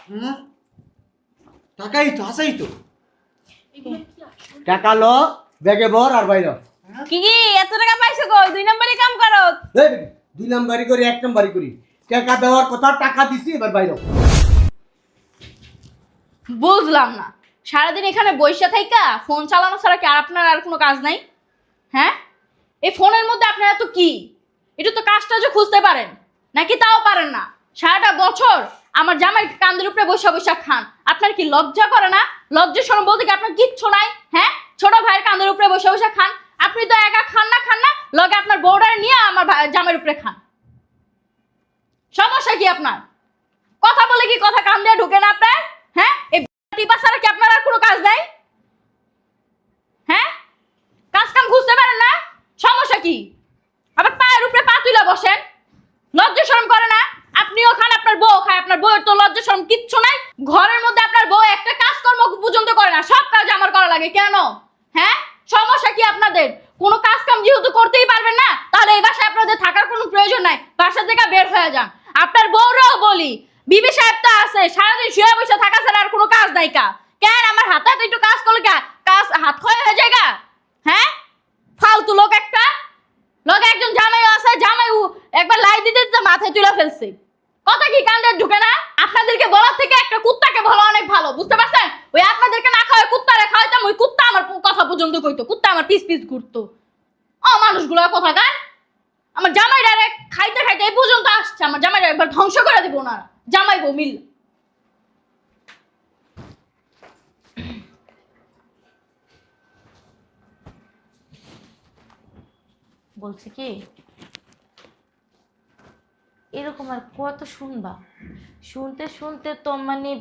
হুম, টাকাই তো আছেই তো। টাকা লো, ব্যাগে ভর আর বাইর হ। কি কি এত টাকা পাইছো গো? 2 নম্বরই কাম করো। এই, 2 নাম্বারি করি 1 নাম্বারি করি। টাকা দেওয়ার কথা, টাকা দিছি, এবার বাইর হ। বুঝলাম না, সারাদিন এখানে বইসা থাইকা ফোন চালানো ছাড়া কি আর আপনার আর কোনো কাজ নাই? হ্যাঁ, এই ফোনের মধ্যে আপনারা তো কি একটু তো কাজটা যে খুঁজতে পারেন নাকি তাও পারেন না? সারাটা বছর আমার জামাই কান্দের উপরে বসে বসে খান, আপনার কি লজ্জা করে না? লজ্জা শরম বলতে কি আপনার কিচ্ছু নাই? হ্যাঁ, ছোট ভাইয়ের কান্দের উপরে বসে বসে খান, আপনি তো একা খান না লগে আপনার বউডারে নিয়ে আমার জামাইয়ের উপরে খান। সমস্যা কি আপনার? কথা বলে কি কথা কান দিয়ে ঢুকে না আপনার? হ্যাঁ, এই টিপা ছাড়া কি আপনার আর কোনো কাজ নাই? হ্যাঁ, কাজ কাম খুঁজতে পারেন না? সমস্যা কি? আবার পায়ের উপরে পা তুলে বসেন, লজ্জা শরম করে না? আপনিও খান, আপনার বউ খায়, আপনার বউয়ের তো লজ্জা শরম কিচ্ছু নাই। ঘরের মধ্যে আপনার বউ একটা কাজকর্ম পর্যন্ত করে না, সব কাজ আমার করা লাগে কেন? হ্যাঁ, সমস্যা কি আপনাদের? কোনো কাজ কাম যেহেতু করতেই পারবেন না, তাহলে এই বাসায় আপনাদের থাকার কোনো প্রয়োজন নাই, বাসা থেকে বের হয়ে যান। আপনার বউরাও বলি, বিবি সাহেব তো আছে, সারাদিন শুয়ে বসে থাকা ছাড়া আর কোনো কাজ নাই কা? কেন আমার হাতে হাতে একটু কাজ করলে কাজ হাত ক্ষয় হয়ে যায় গা? হ্যাঁ, ফালতু লোক একটা। লগে একজন জামাই আছে, জামাই একবার লাই দিতে দিতে মাথায় তুলে ফেলছে। কথা কি কান্দে ঢুকে না? আপনাদেরকে বলার থেকে একটা কুত্তাকে বলা অনেক ভালো, বুঝতে পারছেন? ওই আপনাদেরকে না খাওয়াই কুত্তারে খাওয়াইতাম, ওই কুত্তা আমার কথা পর্যন্ত কইতো, কুত্তা আমার পিস পিস ঘুরতো। মানুষগুলো কথা গান। আমার জামাই ডাইরেক্ট খাইতে খাইতে এই পর্যন্ত আসছে, আমার জামাই একবার ধ্বংস করে দিব না, জামাই বউ মিল। বলছে কি এরকম আর কত শুনবা? শুনতে শুনতে তো মানে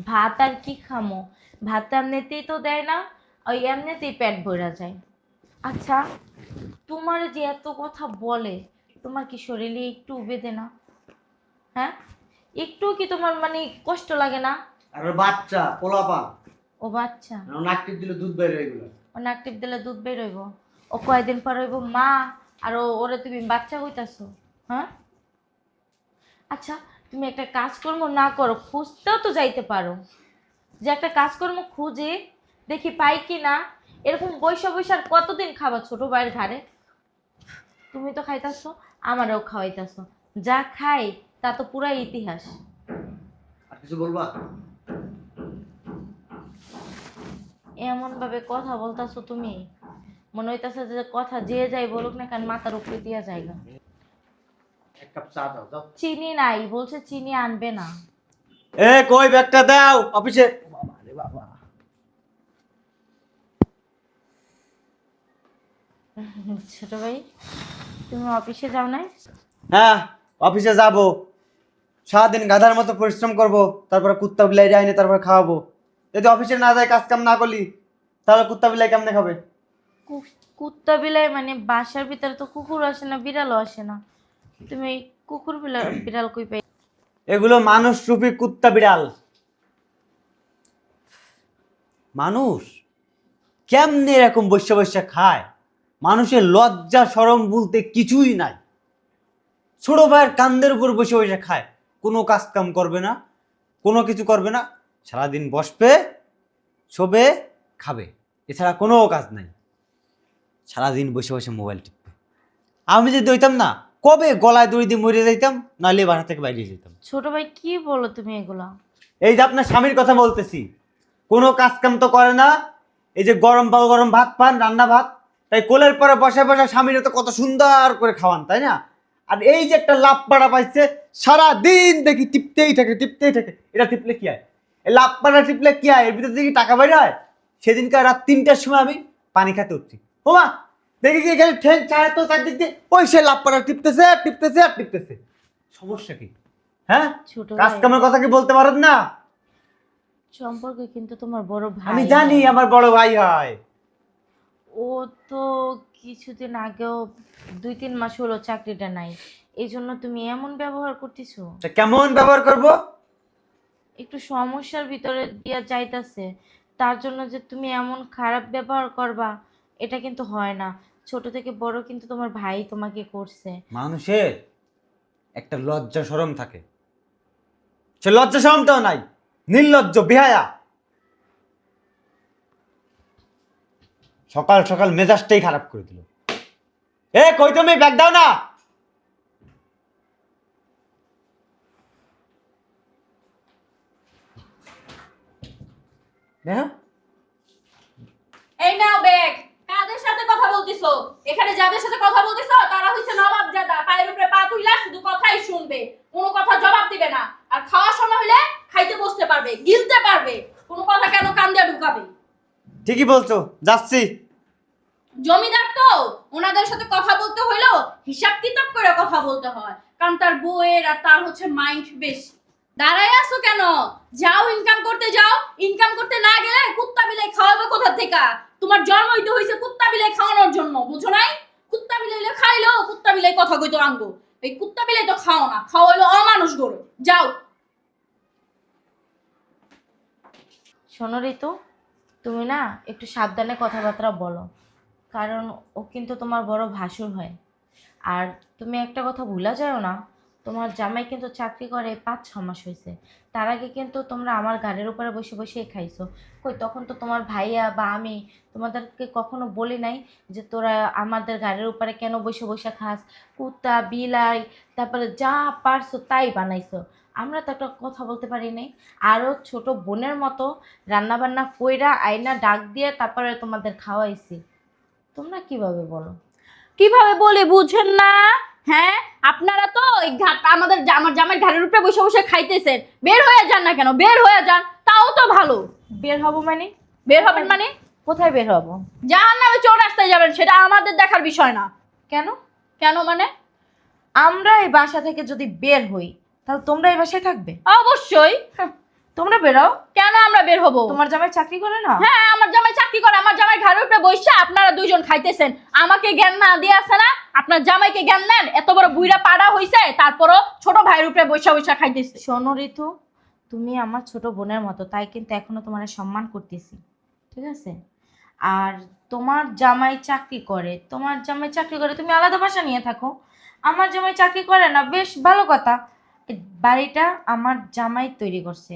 ভাত আর কি খামো, ভাত এমনিতেই তো দেয় না, ওই এমনিতেই পেট ভরা যায়। আচ্ছা, তোমার যে এত কথা বলে, তোমার কি শরীরে একটু বেদে না? হ্যাঁ, একটু কি তোমার মানে কষ্ট লাগে না? আর ওর বাচ্চা পোলাপান, ও বাচ্চা, নাক টিপ দিলে দুধ বের হয়ে গেল। ও নাক টিপ দিলে দুধ বের হইব? ও কয়দিন পর হইব মা, আর ওরে তুমি বাচ্চা হইতাছো? হ্যাঁ, আচ্ছা, তুমি একটা কাজকর্ম না করো, খুঁজতেও তো যাইতে পারো, যে একটা কাজকর্ম খুঁজে দেখি পাই কি না। এরকম বৈশা বৈশার কতদিন খাবার ছোট ভাইয়ের ঘাড়ে? তুমি তো খাইতাছো, আমারও খাওয়াইতাছো, যা খাই তা তো পুরাই ইতিহাস। আর কিছু বলবা? এমন ভাবে কথা বলতাছো তুমি, মনে হইতাছে যে কথা যে যাই বলুক না কেন মাথার উপরে দিয়া যায়গা। এক কাপ চা দাও দাও। চিনি নাই বলছে, চিনি আনবে না। এ কই ব্যাগটা দাও অফিসে। বাবা রে বাবা। ছোট ভাই, তুমি অফিসে যাও নাই? হ্যাঁ, অফিসে যাব, সারাদিন গাধার মতো পরিশ্রম করব, তারপরে কুত্তা বিলাই যায়নি, তারপরে খাওয়াবো। যদি অফিসে না যায়, কাজ কাম না করলি, তাহলে কুত্তা বিলাই কেমনে খাবে? কুত্তা বিলাই মানে বাসার ভিতরে তো কুকুর আসে না, বিড়ালও আসে না, তুমি এই কুকুর বিড়াল কই পাই? এগুলো মানুষ রূপী কুত্তা বিড়াল। মানুষ কেমনে এরকম বসে বসে খায়? মানুষের লজ্জা শরম বলতে কিছুই নাই। ছোট ভাইয়ের কান্দের উপর বসে বসে খায়, কোনো কাজ কাম করবে না, কোনো কিছু করবে না, সারাদিন বসবে, শোবে, খাবে, এছাড়া কোনো কাজ নাই। সারাদিন বসে বসে মোবাইল টিপবে। আমি যদি হইতাম না, কবে গলায় দড়ি দিয়ে মরে যাইতাম, নাহলে বাসা থেকে বাইরে যেতাম। ছোট ভাই কি বলো তুমি এগুলা? এই যে আপনার স্বামীর কথা বলতেছি, কোনো কাজ কাম তো করে না। এই যে গরম গরম ভাত পান, রান্না ভাত, তাই কোলের পরে বসে বসে স্বামীর তো কত সুন্দর করে খাওয়ান, তাই না? আর এই যে একটা লাভ পাড়া পাইছে, সারা দিন দেখি টিপতেই থাকে টিপতেই থাকে। এটা টিপলে কি হয়? এই লাভ পাড়া টিপলে কি হয়? এর ভিতরে দেখি টাকা বাইরে হয়। সেদিনকার রাত 3টার সময় আমি পানি খেতে উঠছি, ওমা দেখি কি এখানে ঠেন চায় তো চারদিক দিয়ে ওই সে লাভ পাড়া টিপতেছে আর টিপতেছে আর টিপতেছে। সমস্যা কি? হ্যাঁ, ছোট কাজ ভাই, কামের কথা কি বলতে পারেন না? সম্পর্কে কিন্তু তোমার বড় ভাই আমি জানি হয়। আমার বড় ভাই হয়। ও তো কিছুদিন আগেও 2-3 মাস হলো চাকরিটা নাই, এই জন্য তুমি এমন ব্যবহার করতেছো। তা কেমন ব্যবহার করব? একটু সমস্যার ভিতরে দিয়া যাইতাছে, তার জন্য যে তুমি এমন খারাপ ব্যবহার করবা, এটা কিন্তু হয় না। ছোট থেকে বড় কিন্তু তোমার ভাই তোমাকে করছে। মানুষের একটা লজ্জা শরম থাকে, সে লজ্জা শরমটাও নাই। নির্লজ্জ বেহায়া। সকাল সকাল মেজাজটাই খারাপ করে দিল। এ কই তুমি, ব্যাগ দাও না। হ্যাঁ, এই নাও ব্যাগ। কাদের সাথে কথা বলতিছো? এখানে যাদের সাথে কথা বলতিছো তারা হইছে নবাবজাদা, পায়ের উপরে পা তুইলা শুধু কথাই শুনবে, কোনো কথা জবাব দিবে না। আর খাওয়ার সময় হলে খাইতে বসতে পারবে, গিলতে পারবে, কোনো কথা কেন কান দিয়ে ঢুকাবে? ঠিকই বলছো, যাচ্ছি। জমিদার তো, ওনাদের সাথে কথা বলতে হইলেও হিসাব কিতাব করে কথা বলতে হয়, কারণ তার বউয়ের আর তার হচ্ছে মাইন্ড বেশি। দাঁড়াই আছো কেন? যাও ইনকাম করতে যাও। ইনকাম করতে না গেলে কুত্তা বিলাই খাওয়াবে কোথা থেকে? তোমার জন্মই তো হইছে কুত্তা বিলাই খাওয়ানোর জন্য, বুঝো নাই? কুত্তা বিলাইলে খাইলো, কুত্তা বিলাই কথা কইতো আঙ্গো। এই কুত্তা বিলাই তো খাও না, খাওয়া হইলো অমানুষ গরু। যাও। শোনো ঋতু, তুমি না একটু সাবধানে কথাবার্তা বলো, কারণ ও কিন্তু তোমার বড় ভাসুর হয়। আর তুমি একটা কথা ভুলা যাও না, তোমার জামাই কিন্তু চাকরি করে 5-6 মাস হয়েছে। তার আগে কিন্তু তোমরা আমার ঘাড়ের উপরে বসে বসে খাইছো। কই তখন তো তোমার ভাইয়া বা আমি তোমাদেরকে কখনো বলি নাই যে তোরা আমাদের ঘাড়ের উপরে কেন বসে বসে খাস। কুত্তা বিলাই তারপরে যা পারছো তাই বানাইছো। আমরা তো একটা কথা বলতে পারি নাই। আরও ছোট বোনের মতো রান্নাবান্না কইরা আয়না ডাক দিয়ে তারপরে তোমাদের খাওয়াইছি। তোমরা কিভাবে বলো? কিভাবে বলে বুঝেন না? হ্যাঁ, আপনারা তো এই ঘাট আমার জামাই ঘাড়ের উপরে বসে বসে খাইতেছেন। বের হয়ে যান না কেন? বের হয়ে যান, তাও তো ভালো। বের হব মানে? বের হবেন মানে? কোথায় বের হব? জাহান্নামে চোর রাস্তায় যাবেন, সেটা আমাদের দেখার বিষয় না। কেন? কেন মানে? আমরা এই বাসা থেকে যদি বের হই তাহলে তোমরা এই বাসায় থাকবে? অবশ্যই। তোমরা বেরাও। কেন আমরা বের হব? তোমার জামাই চাকরি করে না? হ্যাঁ, আমার জামাই চাকরি করে। আমার জামাই ঘাড়ের উপরে বসে আপনারা দুইজন খাইতেছেন। আমাকে জ্ঞান না দিয়ে আছে না? আপনার জামাইকে জ্ঞান দেন। এত বড় বুইড়া পাড়া হইছে, তারপরও ছোট ভাইয়ের উপরে বসে বসে খাইতেছে। শোনো ঋতু, তুমি আমার ছোট বোনের মতো, তাই কিন্তু এখনো তোমার সম্মান করতেছি, ঠিক আছে? আর তোমার জামাই চাকরি করে, তুমি আলাদা বাসা নিয়ে থাকো। আমার জামাই চাকরি করে না, বেশ ভালো কথা। এই বাড়িটা আমার জামাই তৈরি করছে,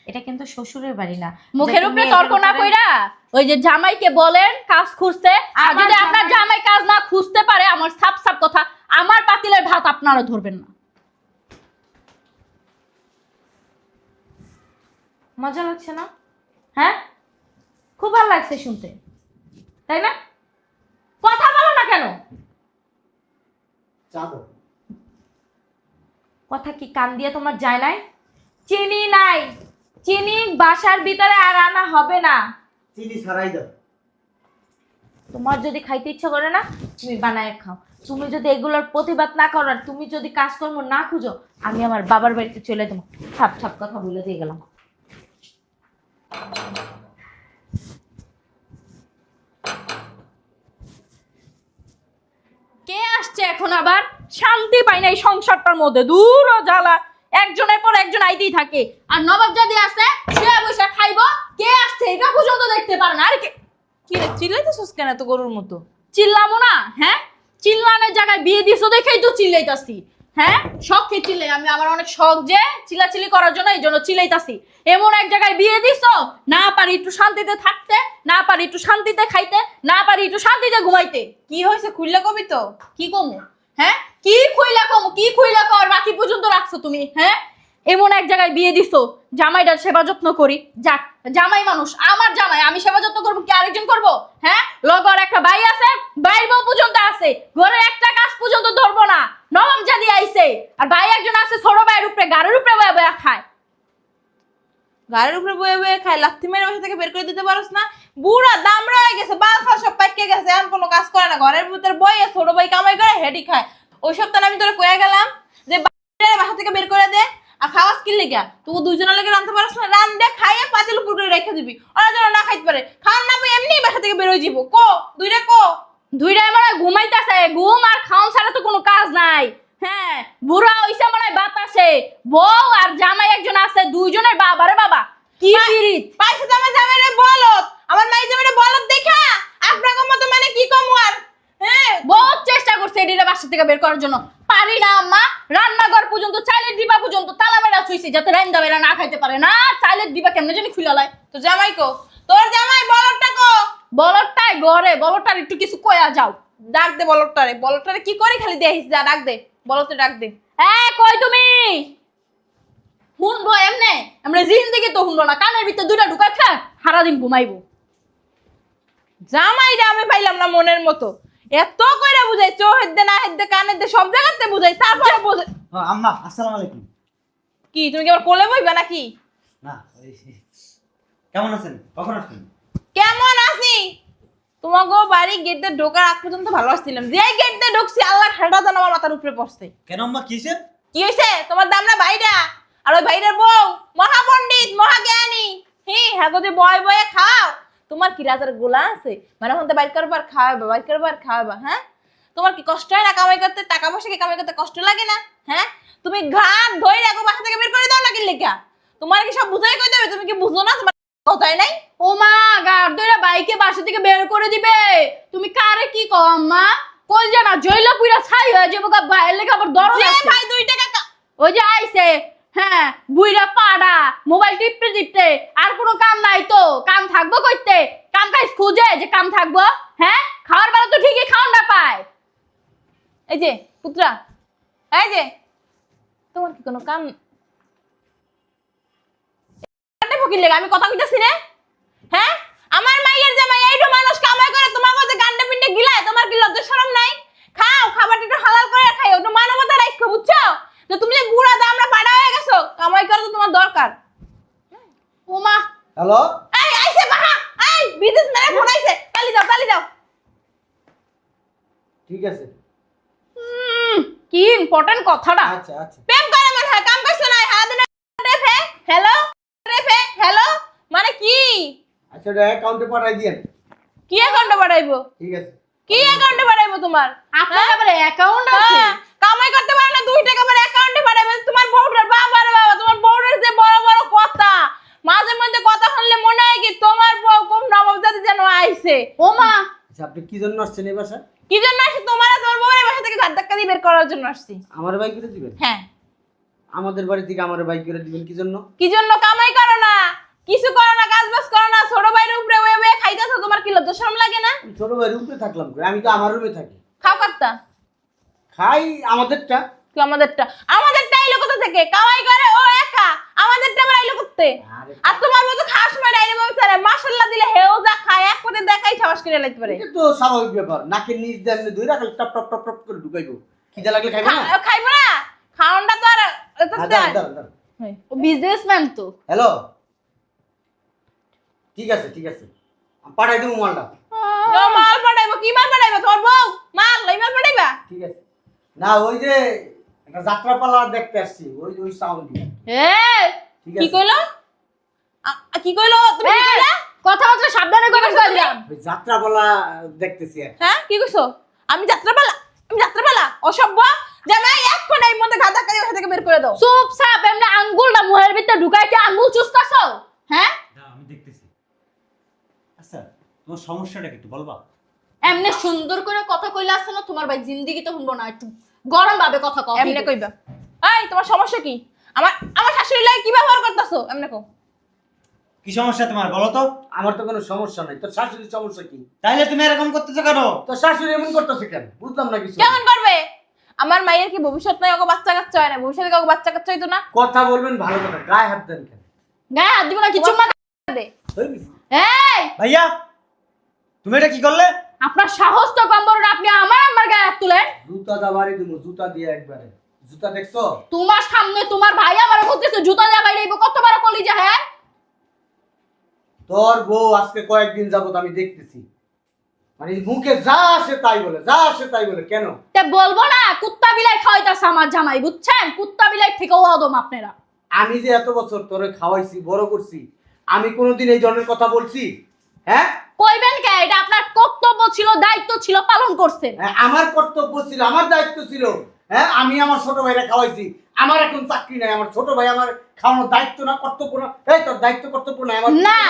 এটা কিন্তু শ্বশুরের বাড়ি না। মুখের উপরে তর্ক না কইরা ওই যে জামাইকে বলেন কাজ খুঁজতে। আর যদি আপনার জামাই কাজ না খুঁজতে পারে, আমার সাপ সাপ কথা, আমার পাতিলের ভাত আপনারা ধরবেন না। মজা লাগছে না? হ্যাঁ, খুব ভালো লাগছে শুনতে, তাই না? কথা বলো না কেন? কথা কি কান দিয়ে তোমার যায় নাই? চিনি নাই, চিনি বাসার ভিতরে আর আনা হবে না। চিনি ছাড়াই দাও। তোমার যদি খাইতে ইচ্ছা করে না, তুমি বানায় খাও। তুমি যদি এগুলোর প্রতিবাদ না করো, আর তুমি যদি কাজকর্ম না খুঁজো, আমি আমার বাবার বাড়িতে চলে যাবো। ছাপ ছাপ কথা বলে দিয়ে গেলাম। কে আসছে এখন আবার? শান্তি পাই না এই সংসারটার মধ্যে, দূর ও জ্বালা। একজনের পর একজন আইতেই থাকে। আর নবাব যদি আসে শুয়ে বসে খাইবো, কে আসছে এটা পর্যন্ত দেখতে পারে না। আর কি রে, চিল্লাইতেছস কেন এত গরুর মতো? চিল্লামো না? হ্যাঁ, চিল্লানোর জায়গায় বিয়ে দিছো দেখেই তো চিল্লাইতাছি। হ্যাঁ, শখে চিল্লাই আমি, আমার অনেক শখ যে চিল্লাচিল্লি করার জন্য, এই জন্য চিল্লাইতাছি। এমন এক জায়গায় বিয়ে দিছো, না পারি একটু শান্তিতে থাকতে, না পারি একটু শান্তিতে খাইতে, না পারি একটু শান্তিতে ঘুমাইতে। কি হয়েছে খুললে কবি তো? কি কমু? হ্যাঁ, কি খুইলা কমু? কি খুইলা কর বাকি পর্যন্ত রাখছো তুমি? হ্যাঁ, এমন এক জায়গায় বিয়ে দিছো, জামাইটার সেবা যত্ন করি। যাক, জামাই মানুষ, আমার জামাই, আমি সেবা যত্ন করবো কি আরেকজন করবো? হ্যাঁ, লগর একটা ভাই আছে, ভাইয়ের বউ পর্যন্ত আছে, ঘরের একটা কাজ পর্যন্ত ধরবো না। নবম জাদি আইছে, আর ভাই একজন আছে ছোট ভাইয়ের উপরে, গাড়ির উপরে বয়ে বয়ে খায়। গাড়ির উপরে বয়ে বয়ে খায়, লাথি মেরে বাসা থেকে বের করে দিতে পারস না? বুড়া দামড়া হয়ে গেছে, বাল খা সব পাইকে গেছে, এখন কোনো কাজ করে না, ঘরের ভিতর বইয়ে ছোট ভাই কামাই করে হেডি খায়। ওই সপ্তাহে আমি তোরা কয়ে গেলাম যে বাসা থেকে বের করে দে, আর খাওয়া স্কিল লেগে তুই দুইজনের লেগে রাঁধতে পারস না? রান্ধে খাইয়ে পাতিল উপর করে রেখে দিবি, ওরা যেন না খাইতে পারে। খাওয়ার না পাই এমনি বাসা থেকে বের হয়ে যাবো। কো দুইটা কো দুইটাই মনে হয় ঘুমাইতেছে, ঘুম আর খাওয়ান ছাড়া তো কোনো কাজ নাই। হ্যাঁ, বুড়া হইছে মনে হয় বাতাসে। বউ আর জামাই একজন আছে, দুইজনের বাবারে বাবা কি পিরিত। পাইছে তো আমার জামাইরে বলত, আমার মাই জামাইরে বলত দেখা আপনাকে মতো মানে কি কম আর হ্যাঁ বহুত চেষ্টা করছে এডিরে বাসা থেকে বের করার জন্য, পারি না আম্মা। রান্নাঘর পর্যন্ত, চাইলের ডিবা পর্যন্ত তালা মেরা থুইছি যাতে রান্দা বেরা না খাইতে পারে না। চাইলের ডিবা কেমনে জানি খুলে লাই। তো জামাই কো, তোর জামাই বলরটা কো। বলরটাই ঘরে, বলরটার একটু কিছু কয়া যাও। ডাক দে বলরটারে, বলরটারে কি করে খালি দেখিস, যা ডাক দে, বলরতে ডাক দে। কই তুমি শুনবো এমনে? আমরা জিন্দেগি তো শুনবো না, কানের ভিতরে দুইটা ঢুকাই খা সারা দিন ঘুমাইবো। জামাইরা আমি পাইলাম না মনের মতো, এত কইরা বুঝাই, চোহের দে না হের দে কানের দে সব জায়গাতে বুঝাই, তারপরে বুঝাই। আম্মা আসসালামু আলাইকুম। কি তুমি কি আবার কোলে বইবা নাকি? না কেমন আছেন? কখন আসছেন? কেমন আছি? তোমাকে বাড়ি গেট দিয়ে ঢোকার আগ পর্যন্ত ভালো আসছিলাম, যে গেট দিয়ে ঢুকছি আল্লাহ ঠাডা যেন আমার মাথার উপরে পড়ছে। কেন আম্মা কিসে? কি হয়েছে? তোমার দামরা ভাইরা আর ওই ভাইরার বউ মহাপণ্ডিত মহাজ্ঞানী, হ্যাঁ গো যে বয় বয়ে খাও। তোমার কি রাজার গোলা আছে মানে হতে বাইর করবার খাওয়াবা, বাইর করবার খাওয়াবা? হ্যাঁ তোমার কি কষ্ট হয় না কামাই করতে? টাকা পয়সা কি কামাই করতে কষ্ট লাগে না? হ্যাঁ তুমি ঘাট ধরে রাখো, বাসা থেকে বের করে দাও নাকি লেখা? তোমার কি সব বুঝাই কই দেবে? তুমি কি বুঝো না? তোমার কথাই নাই। ও মা, গাড় ধরে বাইকে বাসা থেকে বের করে দিবে? তুমি কারে কি কও আম্মা? কই জানা জইলা পুরা ছাই হয়ে যাবো গা, বাইরে লেগে আবার দরদ যে আছে। ভাই 2 টাকা ওই যে আইছে, হ্যাঁ বুইরা পাড়া মোবাইল টিপতে টিপতে, আর কোনো কাম নাই তো, কাম থাকবো কইতে? কাম কাজ খুঁজে যে কাম থাকবো? হ্যাঁ খাওয়ার বেলা তো ঠিকই খাওয়া না পায়। এই যে পুত্রা, এই যে তোমার কি কোনো কাম ফকির লেগে আমি কথা কইতাছি না? হ্যাঁ আমার মাইয়ের জামাই এইটো মানুষ কামাই করে, তোমার কাছে গান্ডা পিন্ডে গিলায়, তোমার কি লজ্জা শরম নাই? খাও, খাবারটা একটু হালাল করে খাও, একটু মানবতা রাখো, বুঝছো? যে তুমি যে বুড়া দামরা পাড়া হয়ে গেছো, কামাই করা তো তোমার দরকার। ও মা, হ্যালো এই আইছে বাহা, এই বিজনেসম্যানের ফোন আইছে, তালি দাও, তালি দাও। ঠিক আছে। কি ইম্পর্টেন্ট কথাটা। আচ্ছা আচ্ছা প্রেম করে মনে হয়, কাম করছ না, হ্যাঁ দিন রেফে হ্যালো, রেফে হ্যালো মানে কি? আচ্ছা ওটা অ্যাকাউন্টে পাঠাই দিয়েন। কি অ্যাকাউন্টে বাড়াইবো? ঠিক আছে। কি অ্যাকাউন্টে বাড়াইবো তোমার? আপনার আবার অ্যাকাউন্ট আছে? হ্যাঁ, কামাই করতে পারো না 2 টাকা করে অ্যাকাউন্টে বাড়াইবে? তোমার বউটার বাবা রে বাবা, তোমার বউটার যে বড় বড় কথা, মাঝে মধ্যে কথা শুনলে মনে হয় কি তোমার বউ কোন নবাব জাতি যেন আইছে। ও মা, আচ্ছা আপনি কি জন্য আসছেন এই বাসায়? কি জন্য আসছি? তোমার আর তোমার বউয়ের বাসা থেকে ঘাট ধাক্কা দিয়ে বের করার জন্য আসছি। আমার বাইক করে দিবেন? হ্যাঁ। আমাদের বাড়ি থেকে আমার বাইক করে দিবেন কি জন্য? কি জন্য? কামাই করো না, কিছু করো না, কাজ বাজ করো না, ছোট ভাইয়ের উপরে ওয়ে ওয়ে খাইতেছো, তোমার কি লজ্জা শরম লাগে না? আমি ছোট ভাই রুমে থাকলাম কই? আমি তো আমার রুমে থাকি। খাও কাটতা খাই আমাদেরটা। কি আমাদেরটা? আমাদেরটা আইলো কোথা থেকে? কামাই করে ও একা, আমাদেরটা আবার আইলো করতে। আরে আর তোমার মতো খাস মার ডাইরে বলছারে মাশাআল্লাহ দিলে হেও যা খায় এক পথে দেখাই ঠাবাস করে লাইতে পারে। এটা তো স্বাভাবিক ব্যাপার। নাকের নিচ দিয়ে এমনি ধইরা খালি টপ টপ টপ টপ করে ঢুকাইবো। খিদা লাগলে খাইবে না? খাইবো না? খাওনটা তো আর এত দাঁড়ান দাঁড়ান দাঁড়ান। ও বিজনেসম্যান তো। হ্যালো ঠিক আছে ঠিক আছে, আমি পাঠাই দেবো মালটা। ও মাল পাঠাইবো? কি মাল পাঠাইবো? তোর বউ মাল লই মাল পাঠাইবা? ঠিক আছে। না ওই যে একটা যাত্রাপালা দেখতে আসছি, ওই ওই সাউন্ড দিয়ে। ঠিক কি আছে। কইলো? কি কইলো? তুমি কি কইলা? কথাবার্তা সাবধানে কইবেন কই দিলাম। ওই যাত্রাপালা দেখতেছি আর কি। হ্যাঁ কি কইছো? আমি যাত্রাপালা? আমি যাত্রাপালা? অসভ্য জামাই, এখন এই মধ্যে গাদা কারি ওখান থেকে বের করে দাও। চুপ চাপ, এমনি আঙ্গুলটা মুহের ভিতরে ঢুকাইতে আঙ্গুল চুষতাছো? হ্যাঁ দাঁড়াও, আমি দেখতেছি। আচ্ছা তোমার সমস্যাটা কি একটু বলবা? এমনি সুন্দর করে কথা কইলে আসছে না, তোমার ভাই জিন্দেগি তো শুনবো না, একটু গরম ভাবে কথা কও। এমনে কইবা? এই তোমার সমস্যা কি? আমার আমার শাশুড়ি লাগে কি ব্যবহার করতেছো? এমনে কও। কি সমস্যা তোমার বলো তো? আমার তো কোনো সমস্যা নাই। তোর শাশুড়ির সমস্যা কি? তাইলে তুমি এরকম করতেছো কেন? তোর শাশুড়ি এমন করতেছে কেন? বুঝলাম না কিছু। কেমন করবে? আমার মায়ের কি ভবিষ্যৎ নাই? ওকে বাচ্চা কাচ্চা হয় না? ভবিষ্যতে কাউকে বাচ্চা কাচ্চা হইতো না? কথা বলবেন ভালো কথা, গায়ে হাত দেন কেন? গায়ে হাত দিব না, কিছু মা দে। এই ভাইয়া তুমি এটা কি করলে? আপনার সাহস তো কম বড় না, আপনি আমার গায়ে হাত তুলেন। জুতা দা বাড়ি দিমু, জুতা দিয়ে একবারে। জুতা দেখছো? তোমার সামনে তোমার ভাই আমার বলতেছে জুতা দিয়ে বাইরে আইবো, কত বড় কলিজা। হ্যাঁ তোর বউ আজকে কয়েকদিন যাবত আমি দেখতেছি, মানে মুখে যা আসে তাই বলে, যা আসে তাই বলে। কেন? তে বলবো না কুত্তা বিলাই খাওয়াইতাছে আমার জামাই, বুঝছেন? কুত্তা বিলাই থেকেও অদম আপনারা। আমি যে এত বছর তোরে খাওয়াইছি, বড় করছি, আমি কোনোদিন এই ধরনের কথা বলছি? হ্যাঁ কইবেন কে? এটা আপনার কর্তব্য ছিল, দায়িত্ব ছিল, পালন করছেন। হ্যাঁ, আমার কর্তব্য ছিল, আমার দায়িত্ব ছিল। হ্যাঁ আমি আমার ছোট ভাইরা খাওয়াইছি। আমার এখন চাকরি নাই, আমার ছোট ভাই আমার খাওয়ানোর দায়িত্ব না কর্তব্য না? এই তোর দায়িত্ব কর্তব্য নাই আমার? না,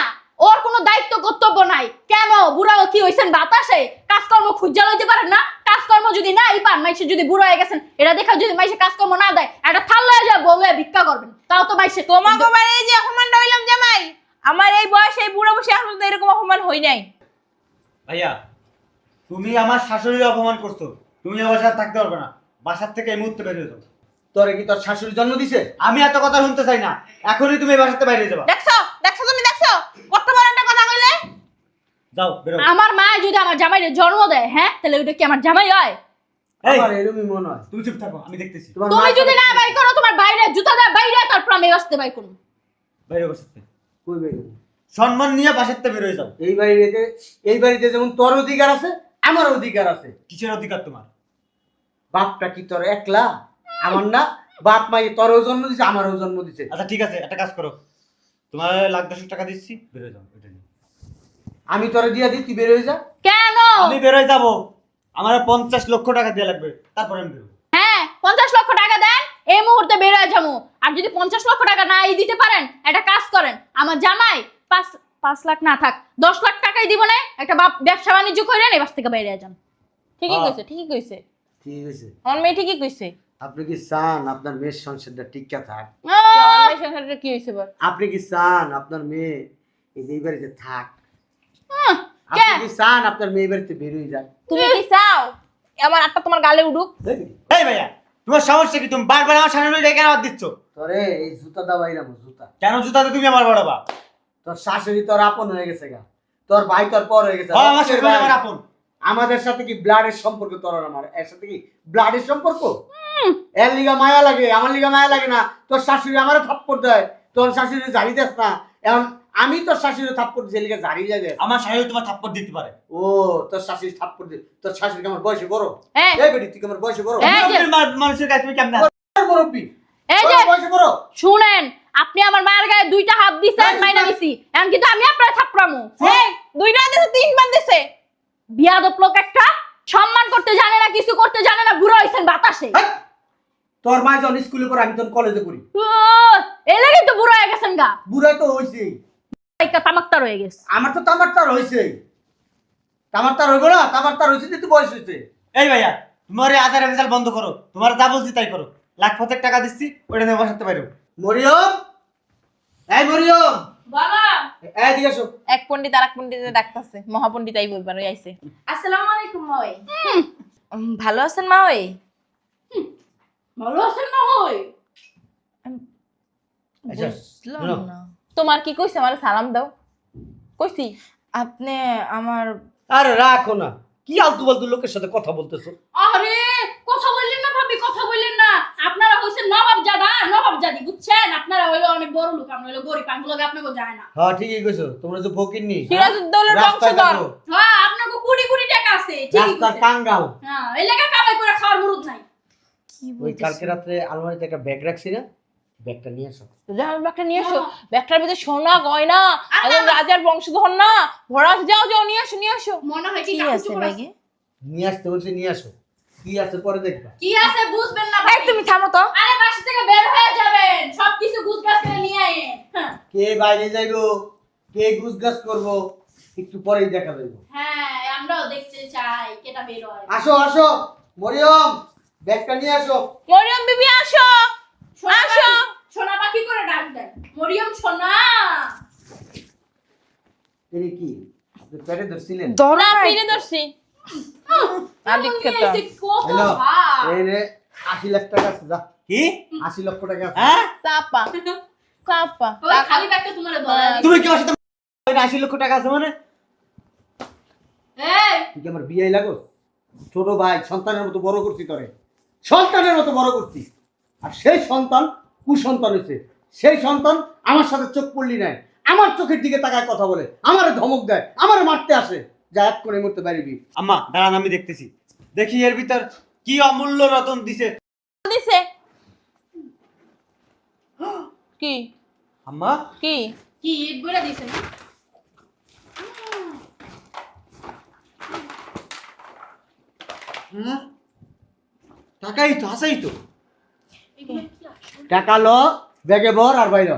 ওর কোনো দায়িত্ব কর্তব্য নাই। কেন বুড়াও কি হইছেন বাতাসে? কাজকর্ম খুঁজা লইতে পারেন না? কাজকর্ম যদি নাই পান, মাইসে যদি বুড়া হয়ে গেছেন, এটা দেখা যদি মাইসে কাজকর্ম না দেয়, একটা থাল লয়ে যায় বলে ভিক্ষা করবেন, তাও তো মাইসে তোমাকে বাড়ি এই যে অপমানটা হইলাম জামাই, আমার এই বয়সে এই বুড়ো বসে এখন তো এরকম অপমান হই নাই। ভাইয়া তুমি আমার শাশুড়ির অপমান করছো, তুমি আমার সাথে থাকতে পারবে না, বাসার থেকে এই মুহূর্তে বেরিয়ে যাও। তোরে কি তোর শাশুড়ি জন্ম দিছে? আমি এত কথা শুনতে চাই না, এখনই তুমি এই বাসাতে বাইরে যাবা। দেখছো দেখছো তুমি দেখছো কত বড় একটা কথা কইলে। যাও বেরো। আমার মা যদি আমার জামাইরে জন্ম দেয়, হ্যাঁ, তাহলে ওইটা কি আমার জামাই হয়? এই, আমার এরকমই মনে হয়। তুমি চুপ থাকো, আমি দেখতেছি। তোমার তুমি মা যদি না বাই করো, তোমার বাইরে জুতা দেয় বাইরে, তারপর আমি বাসতে বাই করব। বাইরে বসতে কই বেরো? সম্মান নিয়ে বাসাতে বেরোয় যাও। এই বাড়িতে যেমন তোর অধিকার আছে, আমার অধিকার আছে। কিসের অধিকার তোমার? বাপটা কি তোর একলা? আমার না, বাপ মাই তোরও জন্ম দিছে, আমারও জন্ম দিছে। আচ্ছা ঠিক আছে, একটা কাজ করো, তোমার 1,10,000 টাকা দিচ্ছি, বেরোয় যাও। এটা নিয়ে আমি তোরে দিয়া দিই, তুই বের হয়ে যা। কেন? আমি বেরোয় যাব, আমার 50 লক্ষ টাকা দেওয়া লাগবে, তারপরে আমি বেরোবো। হ্যাঁ, 50 লক্ষ টাকা দেন, এই মুহূর্তে বের হয়ে যাবো। আর যদি 50 লক্ষ টাকা নাই দিতে পারেন, একটা কাজ করেন, আমার জামাই 5 লাখ না থাক 10 লাখ টাকাই দিব না, একটা ব্যবসা বাণিজ্য করেন, এই বাস থেকে বাইরে যান। ঠিকই কইছে ঠিকই কইছে, ঠিক আছে, আমার মেয়ে ঠিকই কইছে। আপনি কি চান আপনার মেয়ের সংসারটা টিকা থাক? আমার মেয়ের সংসারটা কি হইছে বল? আপনি কি চান আপনার মেয়ে এই যে এই বাড়িতে থাক? কে? আপনি কি চান আপনার মেয়ে এই বাড়িতে বের হয়ে যাক? তুমি কি চাও আমার আটটা তোমার গালে উঠুক? এই ভাইয়া, তোমার সমস্যা কি? তুমি বারবার আমার সামনে কেন হাত দিচ্ছ? তোরে এই জুতা দাবাইরাম, জুতা। কেন জুতাতে তুমি আমার বড় বাপ? তোর শাশুড়ি তোর আপন হয়ে গেছে গা, তোর ভাই তোর পর হয়ে গেছে। আমার শাশুড়ি আমার আপন। আমাদের সাথে কি ব্লাডের সম্পর্ক? তোর আর আমার এর সাথে কি ব্লাডের সম্পর্ক? এর লিগা মায়া লাগে, আমার লিগা মায়া লাগে না? তোর শাশুড়ি আমারে থাপ্পড় দেয়, তোর শাশুড়ি জারি দেস না। এখন আমি তোর শাশুড়ি থাপ্পড় দিই, লিগা জারি লাগে। আমার শাশুড়ি তোমার থাপ্পড় দিতে পারে। ও তোর শাশুড়ি থাপ্পড় দে, তোর শাশুড়ি আমার বয়সে বড়? এই, এই বেটি তুই আমার বয়সে বড়? এই যে, মানুষের কাছে তুমি কেমন? মুরব্বি এই যে, বয়সে বড়? শুনেন, আপনি আমার মায়ের গায়ে 2টা হাত দিছেন, মাইনা নিছি, এখন কিন্তু আমি আপনার থাপ্পড়ামু। এই দুইটা দিছে তিনবার দিছে। বিয়াদব লোক একটা, সম্মান করতে জানে না, কিছু করতে জানে না, বুড়া হইছেন বাতাসে। হেৎ! তোর মা যখন স্কুলে পড়ে, আমি তখন কলেজে পড়ি। এই লাগি তো বুড়া হয়ে গেছেন গা, বুড়াই তো হয়েছে। একটা তামাকটা রয়ে গেছে। আমার তো তামারটার হয়েছে, তামারটার হইব না? তামারটার হয়েছে তুই বয়স হয়েছে। এই ভাইয়া, তোমার এই আধার রেজাল্ট বন্ধ করো, তোমার যা বলছি তাই করো। 1,50,000 টাকা দিচ্ছি, ওটা নিয়ে বসাতে পারো। মরিয়ম, এই মরিয়ম, বাবা, এই দিকে এসো। এক পণ্ডিত আর এক পণ্ডিতে ডাকতেছে, মহাপণ্ডিতাই বলবার ওই আইছে। আসসালামু আলাইকুম মাওই। ভালো আছেন মা? ওই ভালো আছেন না? হই আচ্ছা, বুঝলাম শোনো। না। তোমার কি কইছে? আমার সালাম দাও কইছি। আপনি আমার আরে রাখো না, কি আলতু ফালতু লোকের সাথে কথা বলতেছো? আরে কথা বললেন না ভাবি, কথা বললেন না। আপনারা হইছেন নবাব জাদা, নবাব জাদি, বুঝছেন? আপনারা হইলো অনেক বড় লোক, আমরা হইলো গরিব, আমগুলোকে আপনাকে যায় না। হ্যাঁ ঠিকই কইছো, তোমরা যে ফকিরনি, সিরাজউদ্দৌলার রাস্তায় বংশধর। থাকো, হ্যাঁ, আপনাকে কোটি কোটি টাকা আছে, ঠিক রাস্তার আছে। কাঙ্গাল। হ্যাঁ, এই লাগা কামাই করে খাওয়ার মুরুদ নাই। কি ওই কালকে বলতেছেন? রাত্রে আলমারিতে একটা ব্যাগ রাখছি না, ব্যাগটা নিয়ে আসো। ব্যাগটা নিয়ে এসো। ব্যাগটার ভিতরে সোনা গয়না, একদম রাজার বংশধর না, ভরা আছে। যাও যাও নিয়ে আসো নিয়ে আসো। মনে হয় কি কি কাকু আছে চোর ব্যাগে? নিয়ে আসতে বলছি, নিয়ে আসো। কি আছে পরে দেখবা। কি আছে বুঝবেন না এই ভাই। তুমি থামো তো। আরে বাসা থেকে বের হয়ে যাবেন, সবকিছু গুছগাছ করে নিয়ে আইয়েন। হ্যাঁ, কে বাইরে যাইবো, কে গুছগাছ করবো, একটু পরেই দেখা যাইবো। হ্যাঁ, আমরাও দেখতে চাই কেটা বের হয়। আসো আসো মরিয়ম, ব্যাগটা নিয়ে আসো। মরিয়ম বিবি আসো সোনা আসো। পাখি, সোনা পাখি করে ডাক দেন, মরিয়ম সোনা। তিনি কি পেটে ধরছিলেন? ধরো না না ফিরে ধরছি। আদিক্ষেতা। এই যে কত হ্যালো, ভাব। এই রে 80 লাখ টাকা আছে, যা কি? 80 লক্ষ টাকা আছে। হ্যাঁ, চাপা চাপা। ওই খালি ব্যাগটা তোমারে ধরে দিছি। তুমি কি আমার সাথে 80 লক্ষ টাকা আছে মানে? এই, তুই কি আমার বিয়ে লাগো? ছোট ভাই, সন্তানের মতো বড় করছি তোরে, সন্তানের মতো বড় করছি। আর সেই সন্তান কুসন্তান হয়েছে, সেই সন্তান আমার সাথে চোখ পড়লি নাই, আমার চোখের দিকে তাকায় কথা বলে, আমারে ধমক দেয়, আমারে মারতে আসে। যা এক করে মরতে পারিবি। আম্মা দাঁড়ান, আমি দেখতেছি, দেখি এর ভিতর কি অমূল্য রতন দিছে। দিছে কি আম্মা কি? কি ইট বইরা দিছেন? টাকাই তো আছেই তো, এগুলো কি আসলে? টাকা ল, ব্যাগে ভর আর বাইর হ।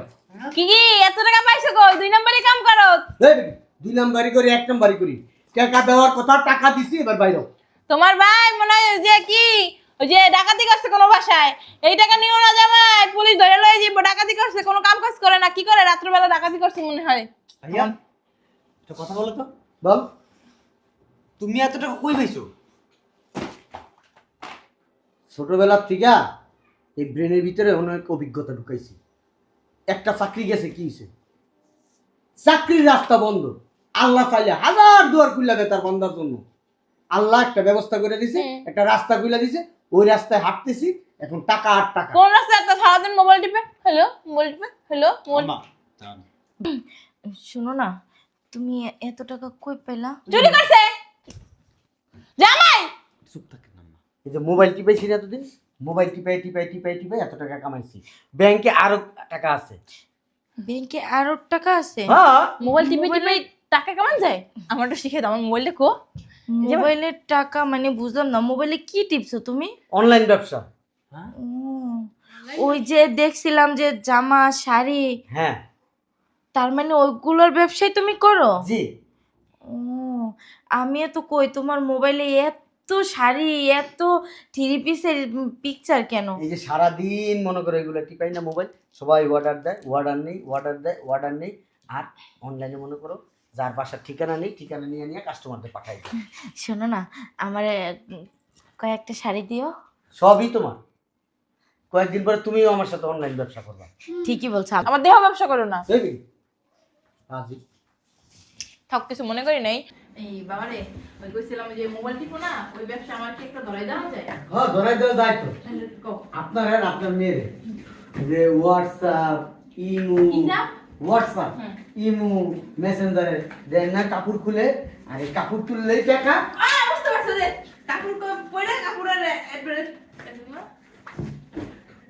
কি কি এত টাকা পাইছো কই 2 নম্বরই কাম করো এই বেটি, 2 নাম্বারই করি 1 নাম্বারই করি টাকা দেওয়ার কথা টাকা দিছি এবার বাইরে তোমার ভাই মনে হয় যে কি ওই যে ডাকাতি করছে কোনো বাসায় এই টাকা নিও না জামাই পুলিশ ধরে লয়ে যাইব ডাকাতি করছে কোনো কাম কাজ করে না কি করে রাত্রিবেলা ডাকাতি করছে মনে হয় ভাইয়া একটা কথা বলো তো, বল তুমি এত টাকা কই পাইছো? ছোটবেলার থেকে এই ব্রেনের ভিতরে অনেক অভিজ্ঞতা ঢুকাইছি। একটা চাকরি গেছে কি হইছে? চাকরির রাস্তা বন্ধ। আল্লাহ চাইলে হাজার দুয়ার খুলে দেয় তার বন্দার জন্য। আল্লাহ একটা ব্যবস্থা করে দিছে, একটা রাস্তা খুলে দিছে, ওই রাস্তায় হাঁটতেছি, এখন টাকা আর টাকা। কোন রাস্তায় একটা সারাদিন মোবাইল টিপে হ্যালো মোবাইল টিপে হ্যালো আম্মা, শোনো না, তুমি এত টাকা কই পেলা? চুরি করছে জামাই চুপ থাকেন আম্মা। এই যে মোবাইল টিপাইছি না এতদিন, মোবাইল টিপাই এত টাকা কামাইছি। ব্যাংকে আরো টাকা আছে। ব্যাংকে আরো টাকা আছে? হ্যাঁ, মোবাইল টিপে টিপে টাকা কেমন যায় আমার তো শিখে দাও আমার মোবাইল দেখো মোবাইলের টাকা মানে বুঝলাম না, মোবাইলে কি টিপছো তুমি? অনলাইন ব্যবসা। ও, ওই যে দেখছিলাম যে জামা শাড়ি, হ্যাঁ তার মানে ওইগুলোর ব্যবসায় তুমি করো? জি। ও, আমি তো কই তোমার মোবাইলে এত শাড়ি, এত থ্রি পিসের পিকচার কেন? এই যে সারাদিন মনে করে এগুলো টিপাই না মোবাইল, সবাই অর্ডার দেয়, অর্ডার নেই, অর্ডার দেয়, অর্ডার নেই। আর অনলাইনে মনে করো যার বাসার ঠিকানা নেই, ঠিকানা নিয়ে নিয়ে কাস্টমারদের পাঠাই দেয়। শোনো না, আমার কয়েকটা শাড়ি দিও। সবই তোমার। কয়েকদিন পরে তুমিও আমার সাথে অনলাইন ব্যবসা করবা। ঠিকই বলছো। আমার দেহ ব্যবসা করো না দেখবি আজি থাক কিছু মনে করি নাই এই বাবারে ওই কইছিলাম যে মোবাইল টিপো না ওই ব্যবসা আমার কি একটা ধরাই দেওয়া যায় হ্যাঁ ধরাই দেওয়া যায় তো। কও আপনার আর আপনার মেয়ের যে হোয়াটসঅ্যাপ, ইমো, কিসব? হোয়াটসঅ্যাপ, ইমো, মেসেঞ্জারে দেন না কাপড় খুলে, আর এই কাপড় তুললেই টাকা। বুঝতে পারছো যে কাপড় পরে কাপড়ের অ্যাড্রেস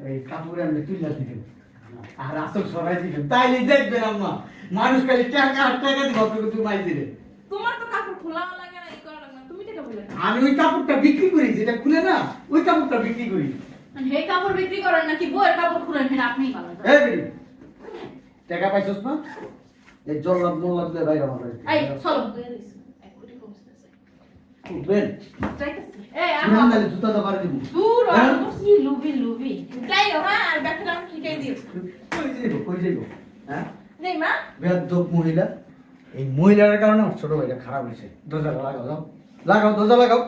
এই কাপড়ে আমি তুলে দিবেন আর আসল সরাই দিবেন, তাইলে দেখবেন আম্মা মানুষ খালি টাকা আর টাকা দিব তুমি মাই দিলে। তোমার তো কাপড় খোলা লাগে না এই করা লাগে না তুমি টাকা বলে আমি ওই কাপড়টা বিক্রি করি, যেটা খুলে না ওই কাপড়টা বিক্রি করি। হে কাপড় বিক্রি করেন নাকি বউয়ের কাপড় খুলেন? ফের আপনিই ভালো এই বেরি টাকা পাইছস না? এই জল্লাদ মোল্লাদ দিয়ে বাইরে আমার বাড়িতে। এই চলো উঠবেন এই শুনেন নাহলে জুতা তো বাড়ি দিব। দূর হ্যাঁ? কি লুবি লুবি যাই হোক হ্যাঁ আর ব্যাগটা আমি ঠিকাই দিও কই যাইব হ্যাঁ নেই মা বেয়াদব মহিলা। এই মহিলার কারণে আমার ছোট ভাইটা খারাপ হয়েছে। দরজা লাগাও, লাগাও দরজা লাগাও।